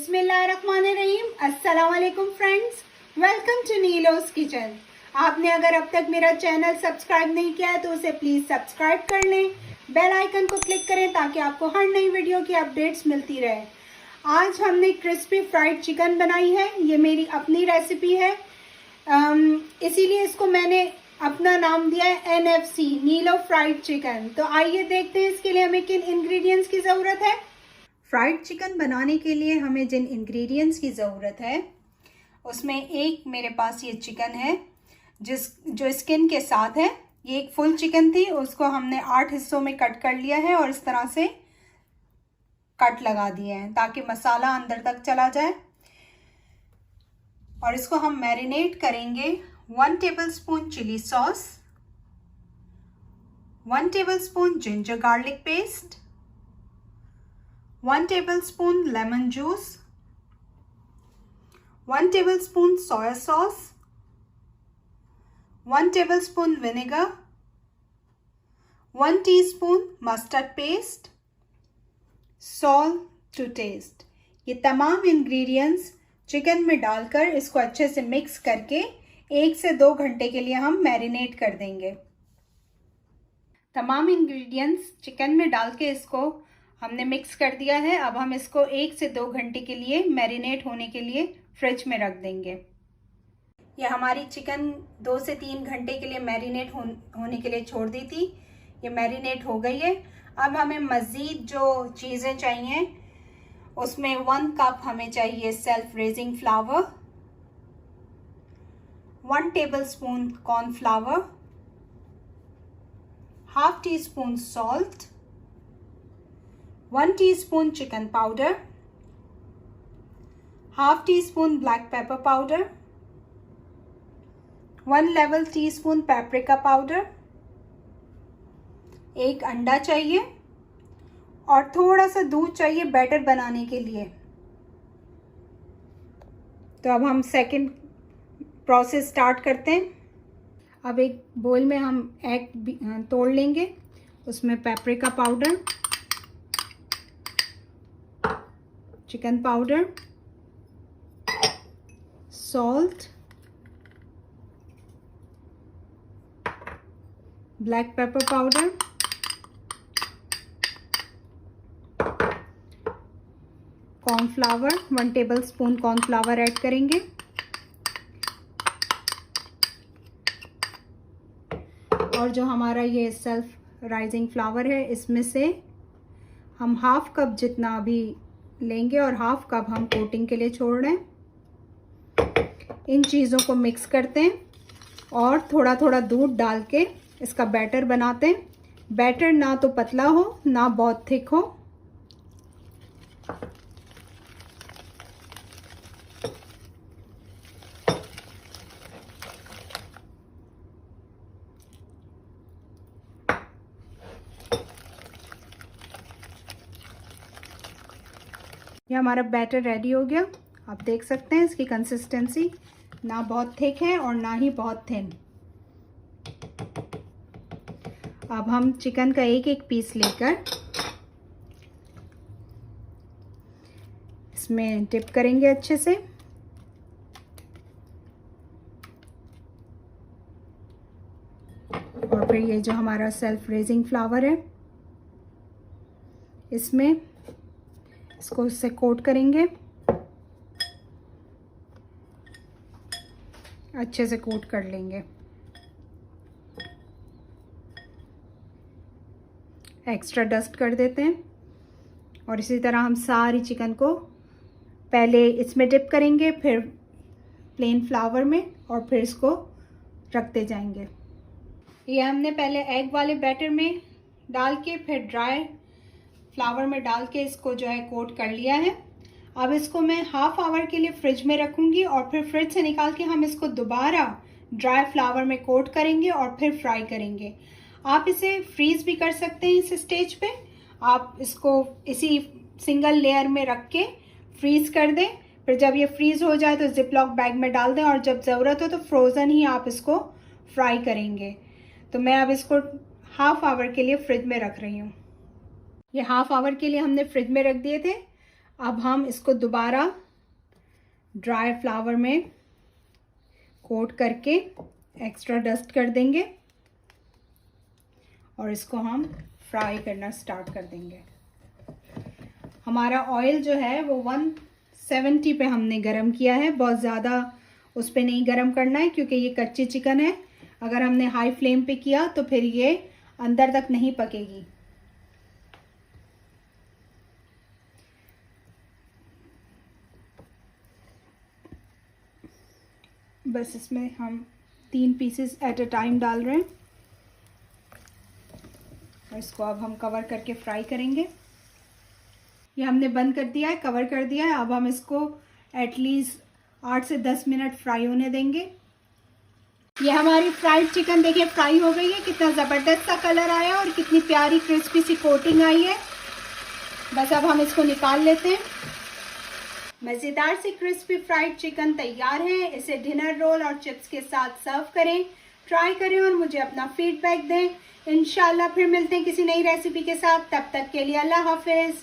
बिस्मिल्लाहिर्रहमानिर्रहीम। अस्सलाम वालेकुम friends, welcome to Neelo's kitchen. आपने अगर अब तक मेरा चैनल सब्सक्राइब नहीं किया है तो उसे प्लीज़ सब्सक्राइब कर लें, बेल आइकन को क्लिक करें ताकि आपको हर नई वीडियो की अपडेट्स मिलती रहे। आज हमने क्रिस्पी फ्राइड चिकन बनाई है। ये मेरी अपनी रेसिपी है, इसीलिए इसको मैंने अपना नाम दिया है NFC, नीलो फ्राइड चिकन। तो आइए देखते हैं इसके लिए हमें किन इंग्रेडिएंट्स की ज़रूरत है। फ्राइड चिकन बनाने के लिए हमें जिन इंग्रेडिएंट्स की ज़रूरत है उसमें एक मेरे पास ये चिकन है जो स्किन के साथ है। ये एक फुल चिकन थी, उसको हमने 8 हिस्सों में कट कर लिया है और इस तरह से कट लगा दिए हैं ताकि मसाला अंदर तक चला जाए। और इसको हम मैरिनेट करेंगे 1 tablespoon chilli sauce, 1 tablespoon ginger garlic paste, 1 tablespoon lemon juice, 1 tablespoon soya sauce, 1 tablespoon vinegar, 1 teaspoon mustard paste, salt to taste। ये तमाम इंग्रेडिएंट्स चिकन में डालकर इसको अच्छे से मिक्स करके 1 से 2 घंटे के लिए हम मैरिनेट कर देंगे। तमाम इंग्रेडिएंट्स चिकन में डाल के इसको हमने मिक्स कर दिया है। अब हम इसको 1 से 2 घंटे के लिए मैरिनेट होने के लिए फ्रिज में रख देंगे। ये हमारी चिकन 2 से 3 घंटे के लिए मैरिनेट होने के लिए छोड़ दी थी। ये मैरिनेट हो गई है। अब हमें मज़ीद जो चीज़ें चाहिए उसमें 1 कप हमें चाहिए self raising flower, 1 tablespoon cornflour, half tea spoon salt, 1 teaspoon chicken powder, half teaspoon black pepper powder, 1 level teaspoon paprika powder, 1 अंडा चाहिए और थोड़ा सा दूध चाहिए बैटर बनाने के लिए। तो अब हम सेकंड प्रोसेस स्टार्ट करते हैं। अब एक बोल में हम एग तोड़ लेंगे, उसमें paprika powder, chicken powder, salt, black pepper powder, cornflour, 1 tablespoon cornflour add करेंगे और जो हमारा ये सेल्फ राइजिंग फ्लावर है इसमें से हम हाफ कप जितना अभी लेंगे और हाफ कप हम कोटिंग के लिए छोड़ रहे हैं। इन चीज़ों को मिक्स करते हैं और थोड़ा थोड़ा दूध डाल के इसका बैटर बनाते हैं। बैटर ना तो पतला हो ना बहुत थिक हो। ये हमारा बैटर रेडी हो गया। आप देख सकते हैं इसकी कंसिस्टेंसी ना बहुत थिक है और ना ही बहुत थिन। अब हम चिकन का एक एक पीस लेकर इसमें डिप करेंगे अच्छे से। और फिर ये जो हमारा सेल्फ रेजिंग फ्लावर है इसमें इसको इससे कोट करेंगे, अच्छे से कोट कर लेंगे। एक्स्ट्रा डस्ट कर देते हैं और इसी तरह हम सारी चिकन को पहले इसमें डिप करेंगे, फिर प्लेन फ्लावर में और फिर इसको रखते जाएंगे। ये हमने पहले एग वाले बैटर में डाल के फिर ड्राई फ्लावर में डाल के इसको जो है कोट कर लिया है। अब इसको मैं हाफ आवर के लिए फ्रिज में रखूंगी और फिर फ्रिज से निकाल के हम इसको दोबारा ड्राई फ्लावर में कोट करेंगे और फिर फ्राई करेंगे। आप इसे फ्रीज भी कर सकते हैं। इस स्टेज पे आप इसको इसी सिंगल लेयर में रख के फ्रीज कर दें। फिर जब ये फ्रीज हो जाए तो जिपलॉक बैग में डाल दें और जब ज़रूरत हो तो फ्रोज़न ही आप इसको फ्राई करेंगे। तो मैं अब इसको हाफ आवर के लिए फ्रिज में रख रही हूँ। ये हाफ आवर के लिए हमने फ्रिज में रख दिए थे। अब हम इसको दोबारा ड्राई फ्लावर में कोट करके एक्स्ट्रा डस्ट कर देंगे और इसको हम फ्राई करना स्टार्ट कर देंगे। हमारा ऑयल जो है वो 170 पे हमने गरम किया है, बहुत ज़्यादा उस पे नहीं गरम करना है क्योंकि ये कच्ची चिकन है। अगर हमने हाई फ्लेम पे किया तो फिर ये अंदर तक नहीं पकेगी। बस इसमें हम 3 पीसेस एट अ टाइम डाल रहे हैं और इसको अब हम कवर करके फ्राई करेंगे। ये हमने बंद कर दिया है, कवर कर दिया है। अब हम इसको एटलीस्ट 8 से 10 मिनट फ्राई होने देंगे। ये हमारी फ्राइड चिकन देखिए फ्राई हो गई है, कितना ज़बरदस्त सा कलर आया और कितनी प्यारी क्रिस्पी सी कोटिंग आई है। बस अब हम इसको निकाल लेते हैं। मज़ेदार सी क्रिस्पी फ्राइड चिकन तैयार है। इसे डिनर रोल और चिप्स के साथ सर्व करें, ट्राई करें और मुझे अपना फीडबैक दें। इंशाल्लाह फिर मिलते हैं किसी नई रेसिपी के साथ। तब तक के लिए अल्लाह हाफिज़।